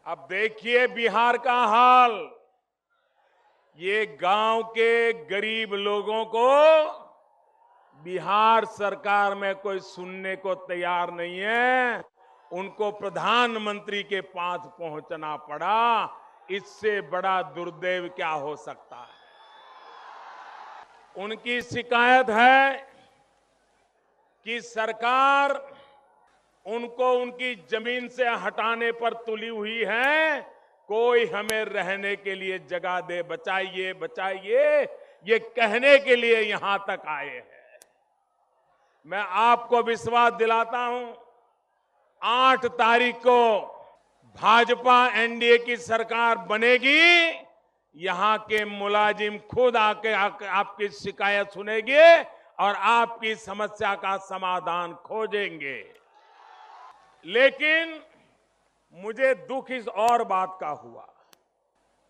अब देखिए बिहार का हाल। ये गांव के गरीब लोगों को बिहार सरकार में कोई सुनने को तैयार नहीं है। उनको प्रधानमंत्री के पास पहुंचना पड़ा। इससे बड़ा दुर्दैव क्या हो सकता है। उनकी शिकायत है कि सरकार उनको उनकी जमीन से हटाने पर तुली हुई है। कोई हमें रहने के लिए जगह दे, बचाइए बचाइए, ये कहने के लिए यहां तक आए हैं। मैं आपको विश्वास दिलाता हूं, 8 तारीख को भाजपा एनडीए की सरकार बनेगी। यहां के मुलाजिम खुद आके आपकी शिकायत सुनेंगे और आपकी समस्या का समाधान खोजेंगे। लेकिन मुझे दुख इस और बात का हुआ,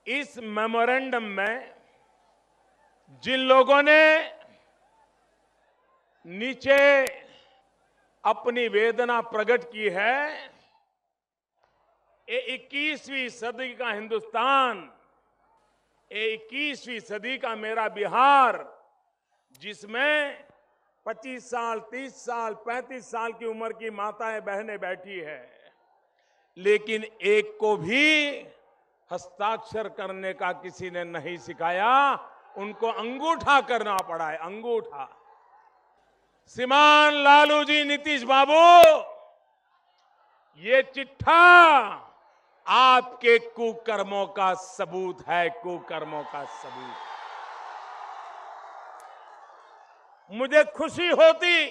इस मेमोरेंडम में जिन लोगों ने नीचे अपनी वेदना प्रकट की है, ये 21वीं सदी का हिंदुस्तान, 21वीं सदी का मेरा बिहार, जिसमें 25 साल, 30 साल, 35 साल की उम्र की माताएं बहनें बैठी है, लेकिन एक को भी हस्ताक्षर करने का किसी ने नहीं सिखाया। उनको अंगूठा करना पड़ा है, अंगूठा। श्रीमान लालू जी, नीतीश बाबू, ये चिट्ठा आपके कुकर्मों का सबूत है, कुकर्मों का सबूत। मुझे खुशी होती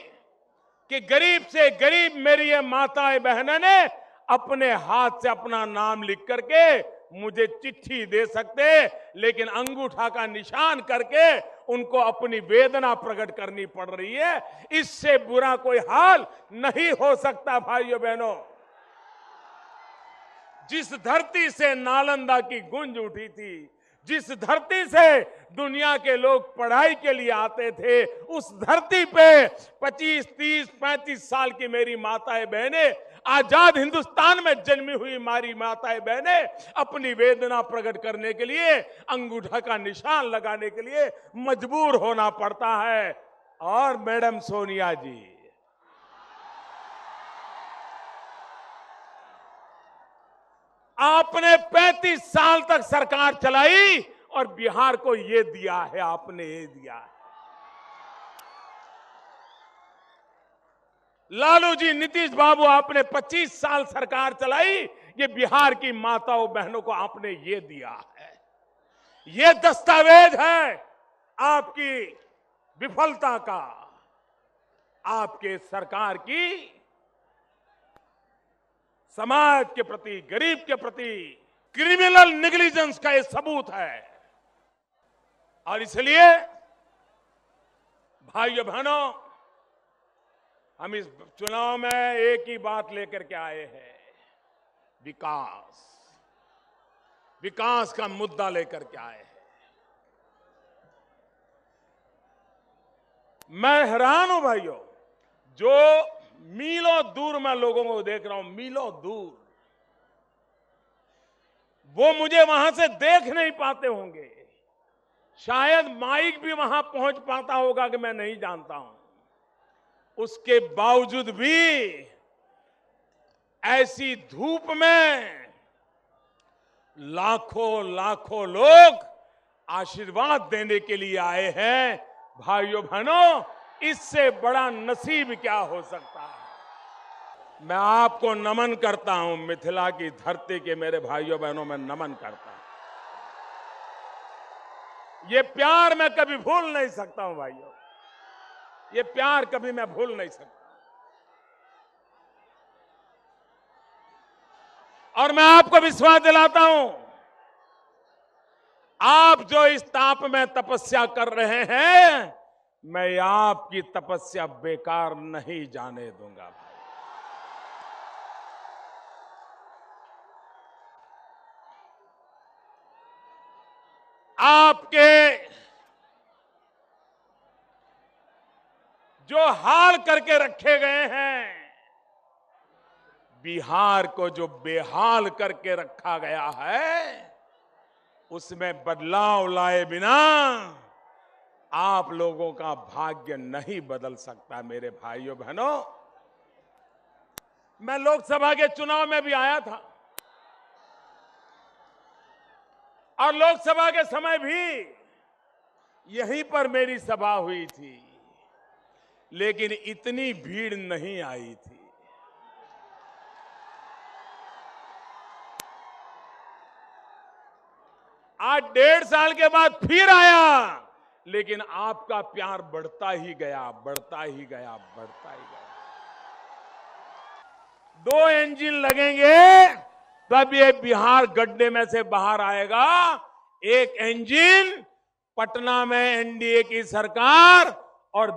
कि गरीब से गरीब मेरी ये माताएं बहनें ने अपने हाथ से अपना नाम लिख करके मुझे चिट्ठी दे सकते, लेकिन अंगूठा का निशान करके उनको अपनी वेदना प्रकट करनी पड़ रही है। इससे बुरा कोई हाल नहीं हो सकता। भाइयों बहनों, जिस धरती से नालंदा की गूंज उठी थी, जिस धरती से दुनिया के लोग पढ़ाई के लिए आते थे, उस धरती पे 25, 30, 35 साल की मेरी माताएं बहनें, आजाद हिंदुस्तान में जन्मी हुई हमारी माताएं बहनें अपनी वेदना प्रकट करने के लिए, अंगूठा का निशान लगाने के लिए मजबूर होना पड़ता है। और मैडम सोनिया जी, आपने 35 साल तक सरकार चलाई और बिहार को ये दिया है, आपने ये दिया है। लालू जी, नीतीश बाबू, आपने 25 साल सरकार चलाई, ये बिहार की माताओं बहनों को आपने ये दिया है। ये दस्तावेज है आपकी विफलता का, आपके सरकार की समाज के प्रति, गरीब के प्रति क्रिमिनल नेग्लिजेंस का ये सबूत है। और इसलिए भाइयों बहनों, हम इस चुनाव में एक ही बात लेकर के आए हैं, विकास। विकास का मुद्दा लेकर के आए हैं। मैं हैरान हूं भाइयों, जो मीलों दूर मैं लोगों को देख रहा हूं, मीलों दूर, वो मुझे वहां से देख नहीं पाते होंगे। शायद माइक भी वहां पहुंच पाता होगा कि मैं नहीं जानता हूं। उसके बावजूद भी ऐसी धूप में लाखों लाखों लोग आशीर्वाद देने के लिए आए हैं। भाइयों बहनों, इससे बड़ा नसीब क्या हो सकता है। मैं आपको नमन करता हूं, मिथिला की धरती के मेरे भाइयों बहनों, में नमन करता हूं। ये प्यार मैं कभी भूल नहीं सकता हूं भाइयों, ये प्यार कभी मैं भूल नहीं सकता। और मैं आपको विश्वास दिलाता हूं, आप जो इस ताप में तपस्या कर रहे हैं, मैं आपकी तपस्या बेकार नहीं जाने दूंगा। आपके जो हाल करके रखे गए हैं, बिहार को जो बेहाल करके रखा गया है, उसमें बदलाव लाए बिना आप लोगों का भाग्य नहीं बदल सकता। मेरे भाइयों बहनों, मैं लोकसभा के चुनाव में भी आया था और लोकसभा के समय भी यहीं पर मेरी सभा हुई थी, लेकिन इतनी भीड़ नहीं आई थी। आज 1.5 साल के बाद फिर आया, लेकिन आपका प्यार बढ़ता ही गया, बढ़ता ही गया, बढ़ता ही गया। 2 इंजन लगेंगे तब ये बिहार गड्ढे में से बाहर आएगा। एक इंजन पटना में एनडीए की सरकार और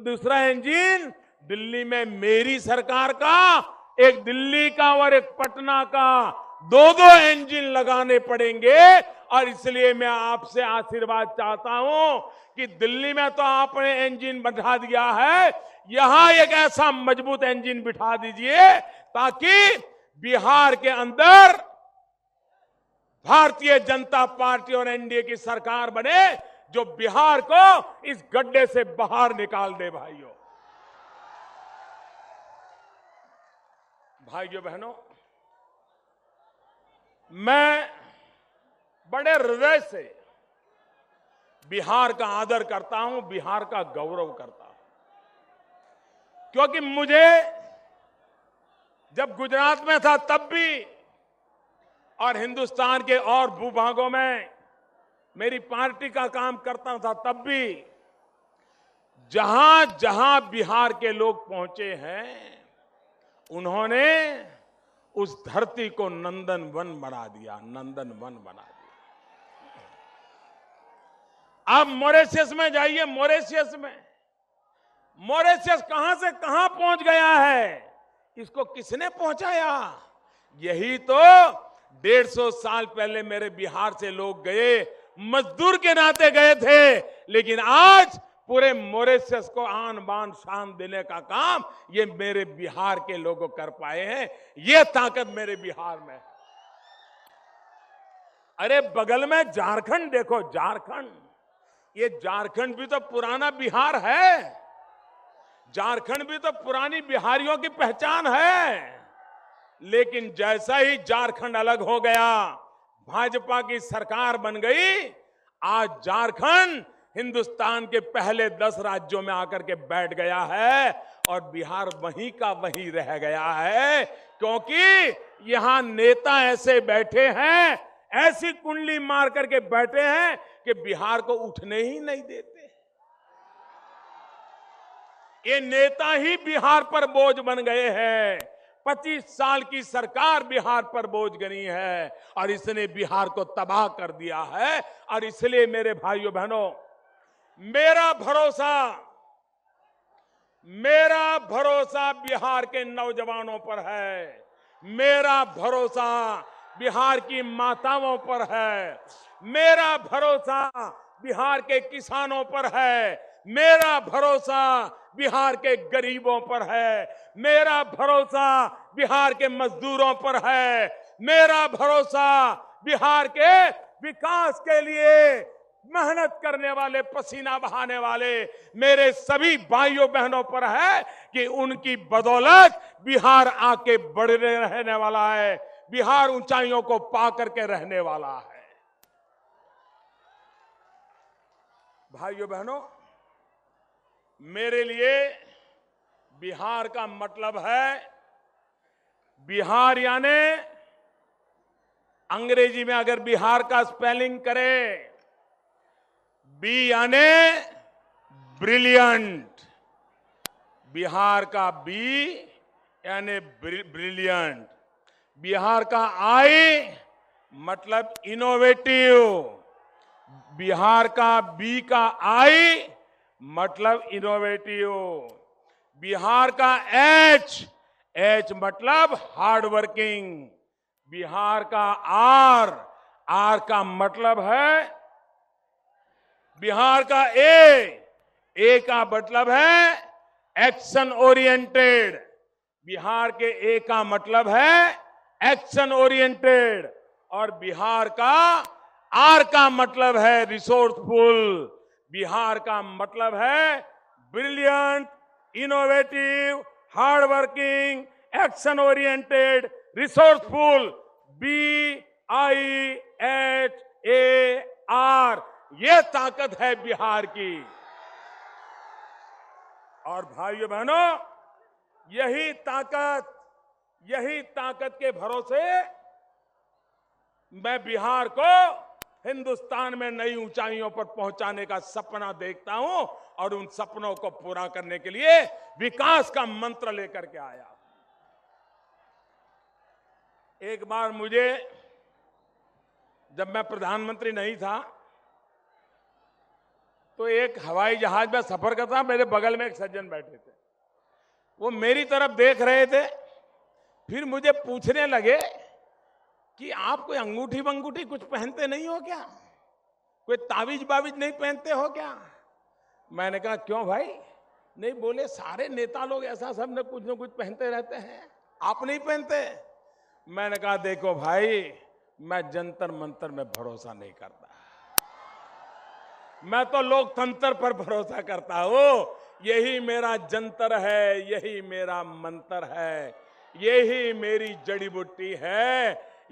दूसरा इंजन दिल्ली में मेरी सरकार का। एक दिल्ली का और एक पटना का, 2 इंजन लगाने पड़ेंगे। और इसलिए मैं आपसे आशीर्वाद चाहता हूं कि दिल्ली में तो आपने इंजन बढ़ा दिया है, यहां एक ऐसा मजबूत इंजन बिठा दीजिए ताकि बिहार के अंदर भारतीय जनता पार्टी और एनडीए की सरकार बने, जो बिहार को इस गड्ढे से बाहर निकाल दे। भाइयों बहनों, मैं बड़े हृदय से बिहार का आदर करता हूं, बिहार का गौरव करता हूं, क्योंकि मुझे जब गुजरात में था तब भी और हिंदुस्तान के और भूभागों में मेरी पार्टी का काम करता था तब भी, जहां जहां बिहार के लोग पहुंचे हैं, उन्होंने उस धरती को नंदन वन बना दिया, नंदन वन बना दिया। आप मॉरिशस में जाइए, मॉरिशस कहां से कहां पहुंच गया है, इसको किसने पहुंचाया? यही तो 150 साल पहले मेरे बिहार से लोग गए, मजदूर के नाते गए थे, लेकिन आज पूरे मॉरिशस को आन बान शान देने का काम ये मेरे बिहार के लोग कर पाए हैं। ये ताकत मेरे बिहार में है। अरे बगल में झारखंड देखो, झारखंड, ये झारखंड भी तो पुराना बिहार है, झारखंड भी तो पुरानी बिहारियों की पहचान है। लेकिन जैसा ही झारखंड अलग हो गया, भाजपा की सरकार बन गई, आज झारखंड हिंदुस्तान के पहले 10 राज्यों में आकर के बैठ गया है और बिहार वहीं का वहीं रह गया है, क्योंकि यहां नेता ऐसे बैठे हैं, ऐसी कुंडली मार करके बैठे हैं कि बिहार को उठने ही नहीं देते। ये नेता ही बिहार पर बोझ बन गए हैं। 25 साल की सरकार बिहार पर बोझ गई है और इसने बिहार को तबाह कर दिया है। और इसलिए मेरे भाइयों बहनों, मेरा भरोसा बिहार के नौजवानों पर है, मेरा भरोसा बिहार की माताओं पर है, मेरा भरोसा बिहार के किसानों पर है, मेरा भरोसा बिहार के गरीबों पर है, मेरा भरोसा बिहार के मजदूरों पर है, मेरा भरोसा बिहार के विकास के लिए मेहनत करने वाले, पसीना बहाने वाले मेरे सभी भाइयों बहनों पर है कि उनकी बदौलत बिहार आके बढ़ने रहने वाला है, बिहार ऊंचाइयों को पा करके रहने वाला है। भाइयों बहनों, मेरे लिए बिहार का मतलब है, बिहार यानी अंग्रेजी में अगर बिहार का स्पेलिंग करें, बी यानी ब्रिलियंट, बिहार का बी यानी ब्रिलियंट, बिहार का आई मतलब इनोवेटिव, बिहार का बी का आई मतलब इनोवेटिव, बिहार का एच मतलब हार्ड वर्किंग, बिहार का आर का मतलब है, बिहार का ए का मतलब है एक्शन ओरिएंटेड, बिहार के ए का मतलब है एक्शन ओरिएंटेड और बिहार का आर का मतलब है रिसोर्सफुल। बिहार का मतलब है brilliant, innovative, hard working, action oriented, resourceful. BIHAR, ये ताकत है बिहार की। और भाइयों बहनों, यही ताकत के भरोसे मैं बिहार को हिंदुस्तान में नई ऊंचाइयों पर पहुंचाने का सपना देखता हूं और उन सपनों को पूरा करने के लिए विकास का मंत्र लेकर के आया। एक बार मुझे, जब मैं प्रधानमंत्री नहीं था, तो एक हवाई जहाज में सफर करता, मेरे बगल में एक सज्जन बैठे थे। वो मेरी तरफ देख रहे थे, फिर मुझे पूछने लगे कि आप कोई अंगूठी वंगूठी कुछ पहनते नहीं हो क्या, कोई तावीज बावीज नहीं पहनते हो क्या? मैंने कहा क्यों भाई? नहीं, बोले सारे नेता लोग ऐसा सब न कुछ पहनते रहते हैं, आप नहीं पहनते? मैंने कहा देखो भाई, मैं जंतर मंतर में भरोसा नहीं करता, मैं तो लोकतंत्र पर भरोसा करता हूं। यही मेरा जंतर है, यही मेरा मंत्र है, यही मेरी जड़ी बूटी है,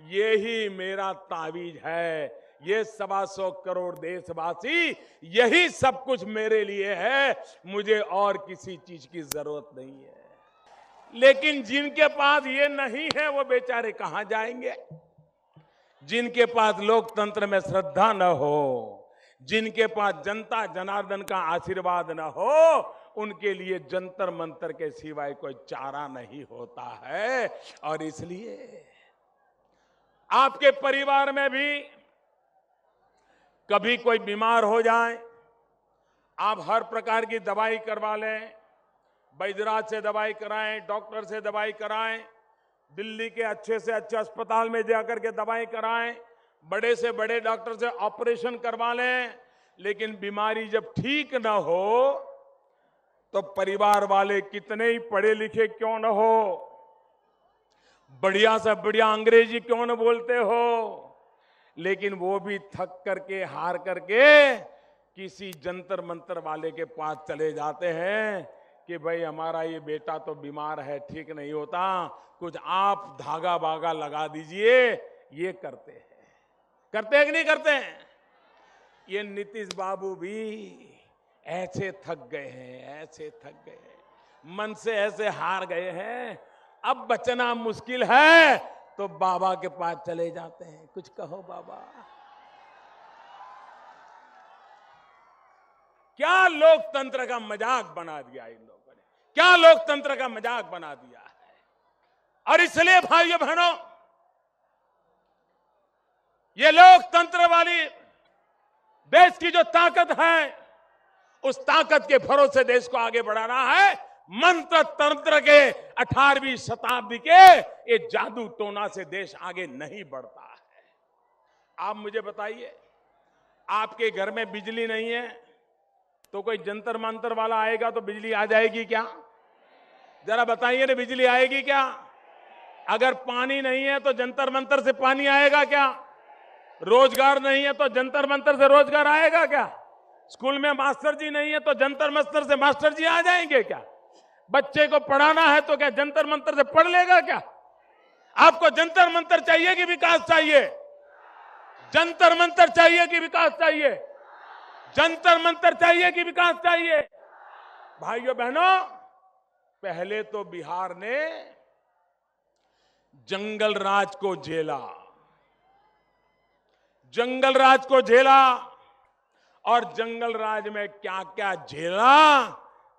यही मेरा तावीज है। ये 125 करोड़ देशवासी, यही सब कुछ मेरे लिए है, मुझे और किसी चीज की जरूरत नहीं है। लेकिन जिनके पास ये नहीं है वो बेचारे कहां जाएंगे? जिनके पास लोकतंत्र में श्रद्धा न हो, जिनके पास जनता जनार्दन का आशीर्वाद न हो, उनके लिए जंतर मंतर के सिवाय कोई चारा नहीं होता है। और इसलिए आपके परिवार में भी कभी कोई बीमार हो जाए, आप हर प्रकार की दवाई करवा लें, वैद्यराज से दवाई कराएं, डॉक्टर से दवाई कराएं, दिल्ली के अच्छे से अच्छे अस्पताल में जाकर के दवाई कराएं, बड़े से बड़े डॉक्टर से ऑपरेशन करवा लें, लेकिन बीमारी जब ठीक न हो तो परिवार वाले कितने ही पढ़े लिखे क्यों न हो, बढ़िया से बढ़िया अंग्रेजी क्यों न बोलते हो, लेकिन वो भी थक करके हार करके किसी जंतर मंतर वाले के पास चले जाते हैं कि भाई हमारा ये बेटा तो बीमार है, ठीक नहीं होता, कुछ आप धागा बागा लगा दीजिए। ये करते हैं कि नहीं करते हैं? ये नीतीश बाबू भी ऐसे थक गए हैं, ऐसे थक गए हैं, मन से ऐसे हार गए हैं, अब बचना मुश्किल है तो बाबा के पास चले जाते हैं, कुछ कहो बाबा। क्या लोकतंत्र का मजाक बना दिया इन लोगों ने, क्या लोकतंत्र का मजाक बना दिया है। और इसलिए भाइयों बहनों, ये लोकतंत्र वाली देश की जो ताकत है, उस ताकत के भरोसे देश को आगे बढ़ाना है। मंत्र तंत्र के 18वीं शताब्दी के ये जादू टोना से देश आगे नहीं बढ़ता है। आप मुझे बताइए, आपके घर में बिजली नहीं है तो कोई जंतर मंतर वाला आएगा तो बिजली आ जाएगी क्या? जरा बताइए ना, बिजली आएगी क्या? अगर पानी नहीं है तो जंतर मंतर से पानी आएगा क्या? रोजगार नहीं है तो जंतर मंतर से रोजगार आएगा क्या? स्कूल में मास्टर जी नहीं है तो जंतर मंतर से मास्टर जी आ जाएंगे क्या? बच्चे को पढ़ाना है तो क्या जंतर मंतर से पढ़ लेगा क्या? आपको जंतर मंतर चाहिए कि विकास चाहिए? जंतर मंतर चाहिए कि विकास चाहिए? जंतर मंतर चाहिए कि विकास चाहिए? भाइयों बहनों, पहले तो बिहार ने जंगल राज को झेला, जंगल राज को झेला, और जंगल राज में क्या क्या झेला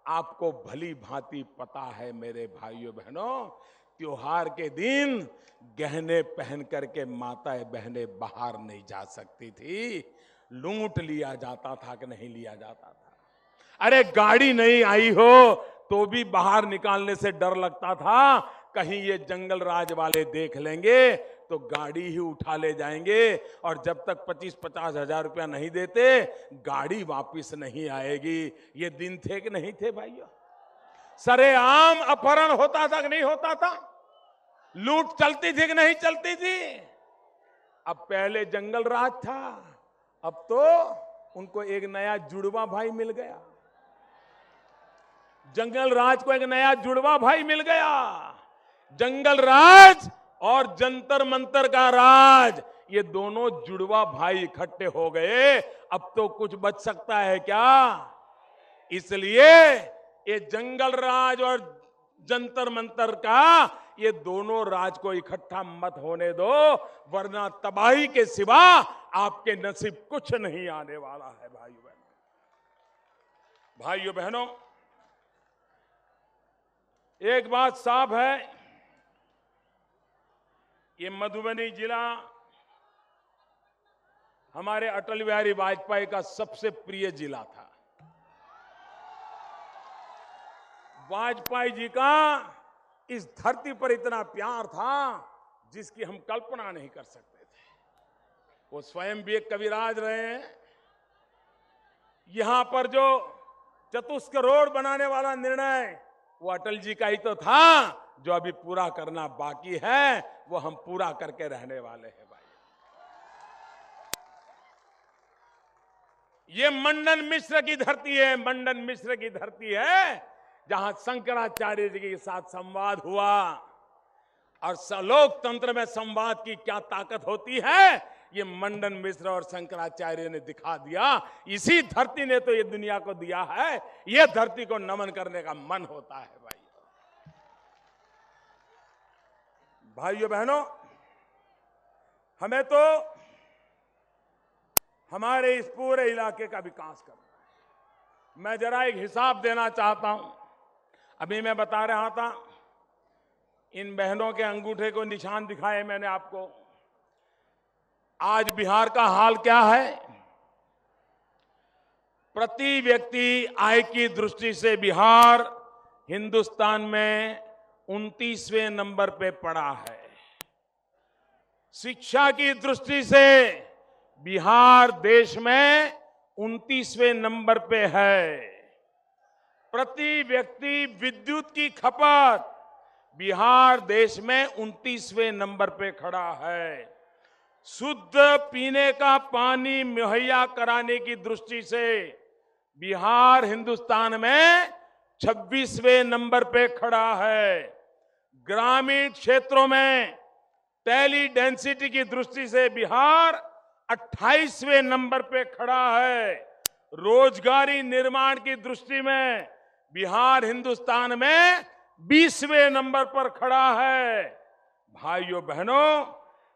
आपको भली भांति पता है मेरे भाइयों बहनों। त्योहार के दिन गहने पहन करके माताएं बहनें बाहर नहीं जा सकती थी, लूट लिया जाता था कि नहीं लिया जाता था? अरे गाड़ी नहीं आई हो तो भी बाहर निकालने से डर लगता था, कहीं ये जंगल राज वाले देख लेंगे तो गाड़ी ही उठा ले जाएंगे, और जब तक 25-50 हजार रुपया नहीं देते गाड़ी वापस नहीं आएगी। ये दिन थे कि नहीं थे भाइयों? सरेआम अपहरण होता था कि नहीं होता था? लूट चलती थी कि नहीं चलती थी? अब पहले जंगल राज था, अब तो उनको एक नया जुड़वा भाई मिल गया। जंगल राज को एक नया जुड़वा भाई मिल गया। जंगल राज और जंतर मंतर का राज, ये दोनों जुड़वा भाई इकट्ठे हो गए। अब तो कुछ बच सकता है क्या? इसलिए ये जंगल राज और जंतर मंतर का, ये दोनों राज को इकट्ठा मत होने दो, वरना तबाही के सिवा आपके नसीब कुछ नहीं आने वाला है। भाइयों बहनों, एक बात साफ है, ये मधुबनी जिला हमारे अटल बिहारी वाजपेयी का सबसे प्रिय जिला था। वाजपेयी जी का इस धरती पर इतना प्यार था जिसकी हम कल्पना नहीं कर सकते थे। वो स्वयं भी एक कविराज रहे हैं। यहां पर जो चतुष्क रोड बनाने वाला निर्णय, वो अटल जी का ही तो था। जो अभी पूरा करना बाकी है, वो हम पूरा करके रहने वाले हैं। भाई, ये मंडन मिश्र की धरती है, मंडन मिश्र की धरती है, जहां शंकराचार्य जी के साथ संवाद हुआ। और लोकतंत्र में संवाद की क्या ताकत होती है, ये मंडन मिश्र और शंकराचार्य ने दिखा दिया। इसी धरती ने तो ये दुनिया को दिया है। ये धरती को नमन करने का मन होता है। भाइयों बहनों, हमें तो हमारे इस पूरे इलाके का विकास करना है। मैं जरा एक हिसाब देना चाहता हूं। अभी मैं बता रहा था, इन बहनों के अंगूठे को निशान दिखाए मैंने आपको। आज बिहार का हाल क्या है? प्रति व्यक्ति आय की दृष्टि से बिहार हिंदुस्तान में 29वें नंबर पे पड़ा है। शिक्षा की दृष्टि से बिहार देश में 29वें नंबर पे है। प्रति व्यक्ति विद्युत की खपत बिहार देश में 29वें नंबर पे खड़ा है। शुद्ध पीने का पानी मुहैया कराने की दृष्टि से बिहार हिंदुस्तान में 26वें नंबर पे खड़ा है। ग्रामीण क्षेत्रों में टेली डेंसिटी की दृष्टि से बिहार 28वें नंबर पे खड़ा है। रोजगारी निर्माण की दृष्टि में बिहार हिंदुस्तान में 20वें नंबर पर खड़ा है। भाइयों बहनों,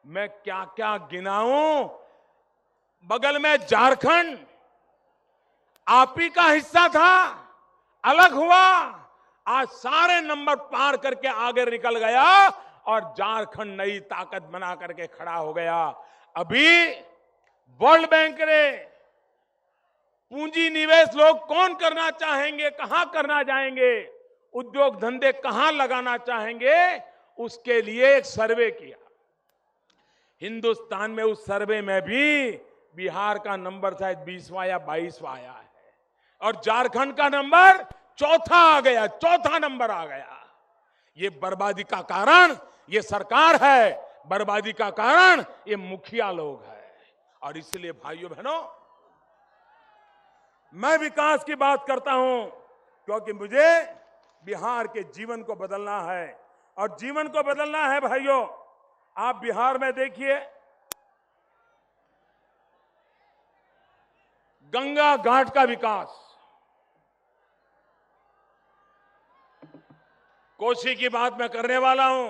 मैं क्या क्या गिनाऊं। बगल में झारखंड आप ही का हिस्सा था, अलग हुआ, आज सारे नंबर पार करके आगे निकल गया और झारखंड नई ताकत बना करके खड़ा हो गया। अभी वर्ल्ड बैंक ने पूंजी निवेश लोग कौन करना चाहेंगे, कहां करना जाएंगे, उद्योग धंधे कहां लगाना चाहेंगे, उसके लिए एक सर्वे किया। हिंदुस्तान में उस सर्वे में भी बिहार का नंबर शायद 20वां या 22वां आया है और झारखंड का नंबर चौथा आ गया, चौथा नंबर आ गया। ये बर्बादी का कारण ये सरकार है, बर्बादी का कारण ये मुखिया लोग हैं। और इसलिए भाइयों बहनों, मैं विकास की बात करता हूं क्योंकि मुझे बिहार के जीवन को बदलना है। और जीवन को बदलना है भाइयों, आप बिहार में देखिए, गंगा घाट का विकास, कोसी की बात मैं करने वाला हूं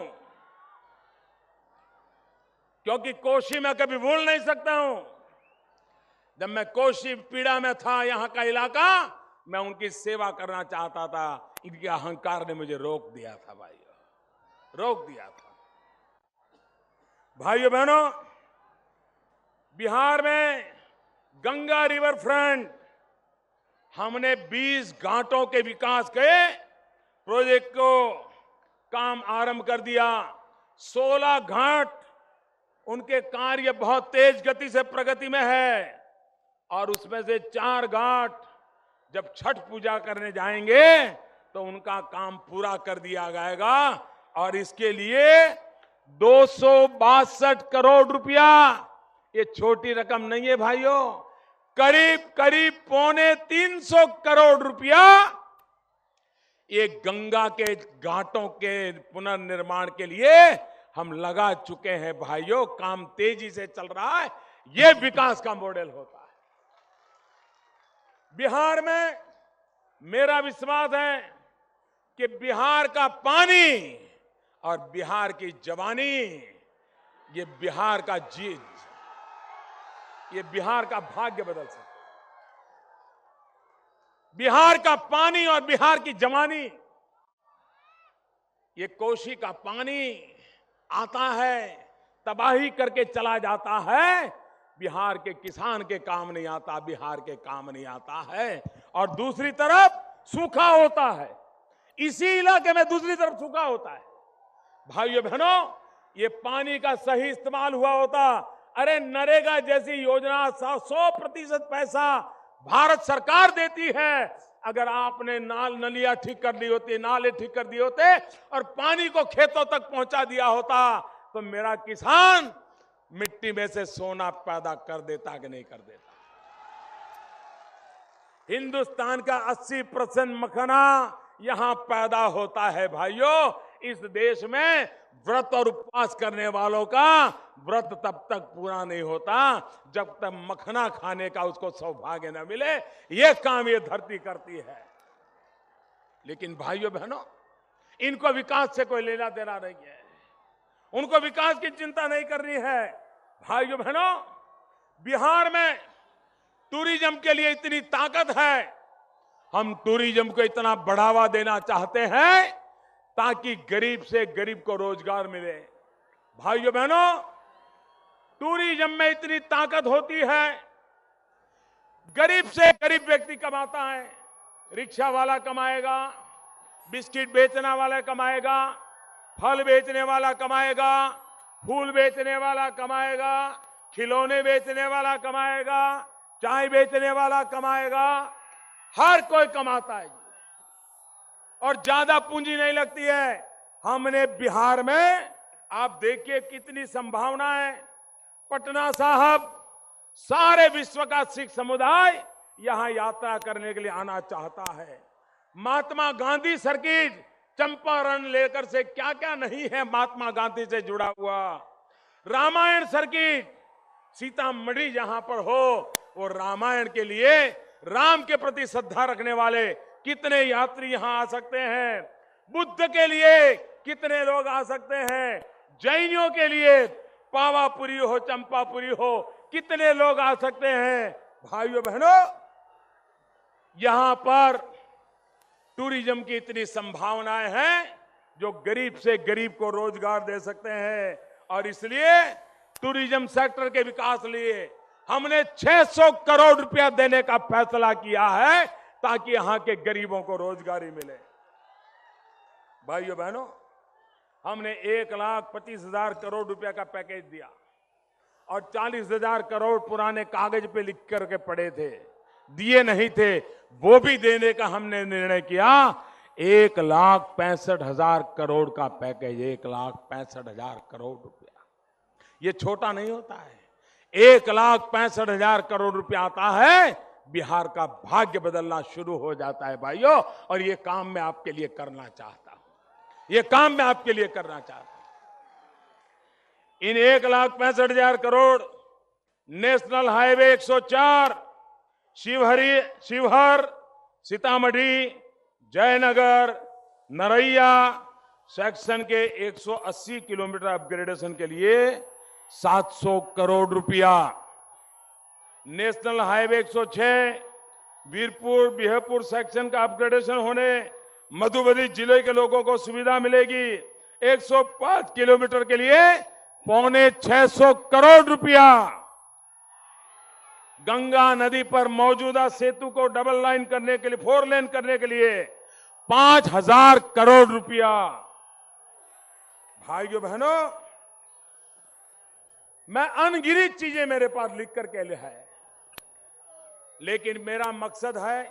क्योंकि कोसी मैं कभी भूल नहीं सकता हूं। जब मैं कोसी पीड़ा में था, यहां का इलाका, मैं उनकी सेवा करना चाहता था। इनके अहंकार ने मुझे रोक दिया था भाइयों, रोक दिया था। भाइयों बहनों, बिहार में गंगा रिवर फ्रंट हमने 20 घाटों के विकास के प्रोजेक्ट को काम आरंभ कर दिया। 16 घाट, उनके कार्य बहुत तेज गति से प्रगति में है और उसमें से 4 घाट जब छठ पूजा करने जाएंगे तो उनका काम पूरा कर दिया जाएगा। और इसके लिए 262 करोड़ रुपया, ये छोटी रकम नहीं है भाइयों, करीब करीब 250 करोड़ रुपया ये गंगा के घाटों के पुनर्निर्माण के लिए हम लगा चुके हैं भाइयों। काम तेजी से चल रहा है, ये विकास का मॉडल होता है। बिहार में मेरा विश्वास है कि बिहार का पानी और बिहार की जवानी, ये बिहार का ये बिहार का भाग्य बदल सकता है। बिहार का पानी और बिहार की जवानी, ये कोसी का पानी आता है, तबाही करके चला जाता है, बिहार के किसान के काम नहीं आता, बिहार के काम नहीं आता है। और दूसरी तरफ सूखा होता है, इसी इलाके में दूसरी तरफ सूखा होता है। भाइयों बहनों, ये पानी का सही इस्तेमाल हुआ होता, अरे नरेगा जैसी योजना 100% पैसा भारत सरकार देती है। अगर आपने नलियां ठीक कर दी होती, नाले ठीक कर दिए होते और पानी को खेतों तक पहुंचा दिया होता, तो मेरा किसान मिट्टी में से सोना पैदा कर देता कि नहीं कर देता। हिंदुस्तान का 80% मखाना यहां पैदा होता है भाइयों। इस देश में व्रत और उपवास करने वालों का व्रत तब तक पूरा नहीं होता जब तक मखाना खाने का उसको सौभाग्य न मिले। यह काम ये धरती करती है। लेकिन भाइयों बहनों, इनको विकास से कोई लेना देना नहीं है, उनको विकास की चिंता नहीं करनी है। भाइयों बहनों, बिहार में टूरिज्म के लिए इतनी ताकत है, हम टूरिज्म को इतना बढ़ावा देना चाहते हैं ताकि गरीब से गरीब को रोजगार मिले। भाइयों बहनों, टूरिज्म में इतनी ताकत होती है, गरीब से गरीब व्यक्ति कमाता है। रिक्शा वाला कमाएगा, बिस्किट बेचने वाला कमाएगा, फल बेचने वाला कमाएगा, फूल बेचने वाला कमाएगा, खिलौने बेचने वाला कमाएगा, चाय बेचने वाला कमाएगा, हर कोई कमाता है और ज्यादा पूंजी नहीं लगती है। हमने बिहार में, आप देखिए कितनी संभावना है। पटना साहब, सारे विश्व का सिख समुदाय यहां यात्रा करने के लिए आना चाहता है। महात्मा गांधी सर्किट, चंपारण लेकर से क्या क्या नहीं है महात्मा गांधी से जुड़ा हुआ। रामायण सर्किट, सीतामढ़ी जहां पर हो, वो रामायण के लिए, राम के प्रति श्रद्धा रखने वाले कितने यात्री यहां आ सकते हैं। बुद्ध के लिए कितने लोग आ सकते हैं। जैनियों के लिए पावापुरी हो, चंपापुरी हो, कितने लोग आ सकते हैं। भाइयों बहनों, यहां पर टूरिज्म की इतनी संभावनाएं हैं जो गरीब से गरीब को रोजगार दे सकते हैं। और इसलिए टूरिज्म सेक्टर के विकास लिए हमने 600 करोड़ रुपया देने का फैसला किया है ताकि यहां के गरीबों को रोजगारी मिले। भाइयों बहनों, हमने 1,25,000 करोड़ रुपया का पैकेज दिया और 40,000 करोड़ पुराने कागज पे लिख करके पड़े थे, दिए नहीं थे, वो भी देने का हमने निर्णय किया। 1,65,000 करोड़ का पैकेज, 1,65,000 करोड़ रुपया, ये छोटा नहीं होता है। 1,65,000 करोड़ रुपया आता है, बिहार का भाग्य बदलना शुरू हो जाता है भाइयों। और ये काम मैं आपके लिए करना चाहता हूं, ये काम मैं आपके लिए करना चाहता हूं। इन 1,65,000 crore national highway 104 Sheohar, Sitamarhi, Jaynagar, Naraiya section के 180 किलोमीटर अपग्रेडेशन के लिए 700 करोड़ रुपया। National highway 106 Virpur Bihpur section का अपग्रेडेशन होने मधुबनी जिले के लोगों को सुविधा मिलेगी। 105 किलोमीटर के लिए 650 करोड़ रुपया। गंगा नदी पर मौजूदा सेतु को डबल लाइन करने के लिए, 4 लेन करने के लिए 5,000 करोड़ रुपया। भाइयों बहनों, मैं अनगिनत चीजें मेरे पास लिख करके ले है, लेकिन मेरा मकसद है,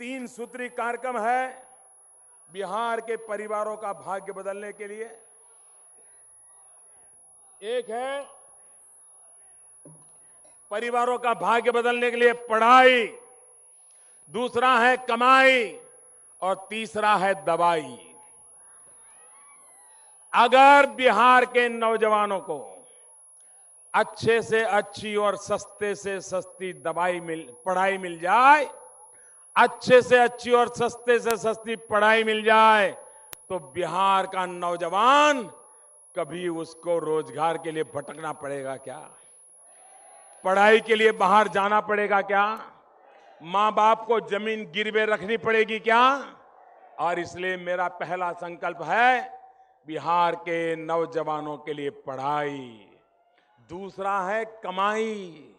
3 सूत्री कार्यक्रम है, बिहार के परिवारों का भाग्य बदलने के लिए। एक है परिवारों का भाग्य बदलने के लिए पढ़ाई, दूसरा है कमाई और तीसरा है दवाई। अगर बिहार के नौजवानों को अच्छे से अच्छी और सस्ते से सस्ती पढ़ाई मिल जाए, अच्छे से अच्छी और सस्ते से सस्ती पढ़ाई मिल जाए, तो बिहार का नौजवान कभी उसको रोजगार के लिए भटकना पड़ेगा क्या? पढ़ाई के लिए बाहर जाना पड़ेगा क्या? मां बाप को जमीन गिरवे रखनी पड़ेगी क्या? और इसलिए मेरा पहला संकल्प है बिहार के नौजवानों के लिए पढ़ाई, दूसरा है कमाई।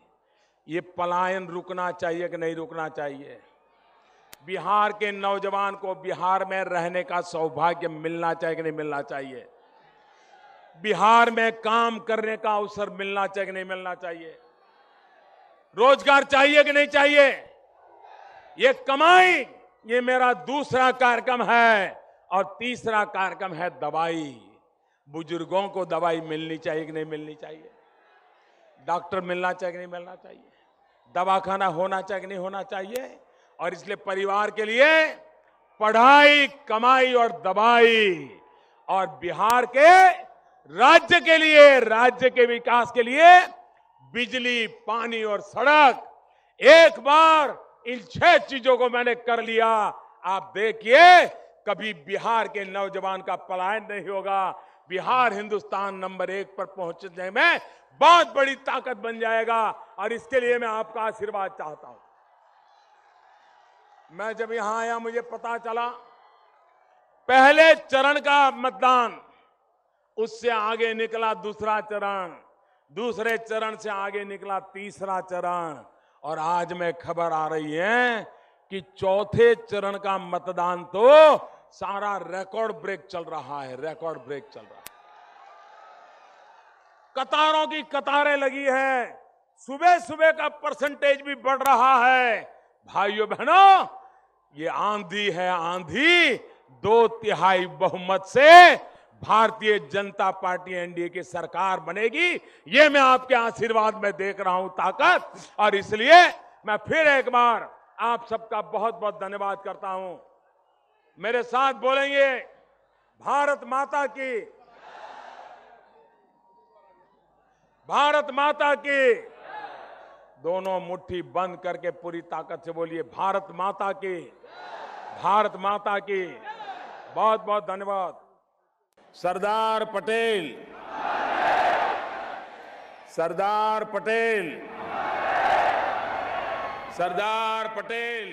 ये पलायन रुकना चाहिए कि नहीं रुकना चाहिए? बिहार के नौजवान को बिहार में रहने का सौभाग्य मिलना चाहिए कि नहीं मिलना चाहिए? बिहार में काम करने का अवसर मिलना चाहिए कि नहीं मिलना चाहिए? रोजगार चाहिए कि नहीं चाहिए? ये कमाई, ये मेरा दूसरा कार्यक्रम है। और तीसरा कार्यक्रम है दवाई। बुजुर्गों को दवाई मिलनी चाहिए कि नहीं मिलनी चाहिए? डॉक्टर मिलना चाहिए कि नहीं मिलना चाहिए? दवाखाना होना चाहिए कि नहीं होना चाहिए? और इसलिए परिवार के लिए पढ़ाई, कमाई और दवाई, और बिहार के राज्य के लिए, राज्य के विकास के लिए बिजली, पानी और सड़क। एक बार इन 6 चीजों को मैंने कर लिया, आप देखिए कभी बिहार के नौजवान का पलायन नहीं होगा। बिहार हिंदुस्तान नंबर 1 पर पहुंचने में बहुत बड़ी ताकत बन जाएगा। और इसके लिए मैं आपका आशीर्वाद चाहता हूं। मैं जब यहां आया मुझे पता चला पहले चरण का मतदान, उससे आगे निकला दूसरा चरण, दूसरे चरण से आगे निकला तीसरा चरण, और आज में खबर आ रही है कि चौथे चरण का मतदान तो सारा रिकॉर्ड ब्रेक चल रहा है, रिकॉर्ड ब्रेक चल रहा है। कतारों की कतारें लगी हैं, सुबह सुबह का परसेंटेज भी बढ़ रहा है। भाइयों बहनों, ये आंधी है, आंधी 2/3 बहुमत से भारतीय जनता पार्टी एनडीए की सरकार बनेगी। ये मैं आपके आशीर्वाद में देख रहा हूं ताकत। और इसलिए मैं फिर एक बार आप सबका बहुत बहुत धन्यवाद करता हूं। मेरे साथ बोलेंगे, भारत माता की, भारत माता की। दोनों मुट्ठी बंद करके पूरी ताकत से बोलिए, भारत माता की, भारत माता की। बहुत बहुत धन्यवाद। सरदार पटेल, सरदार पटेल, सरदार पटेल।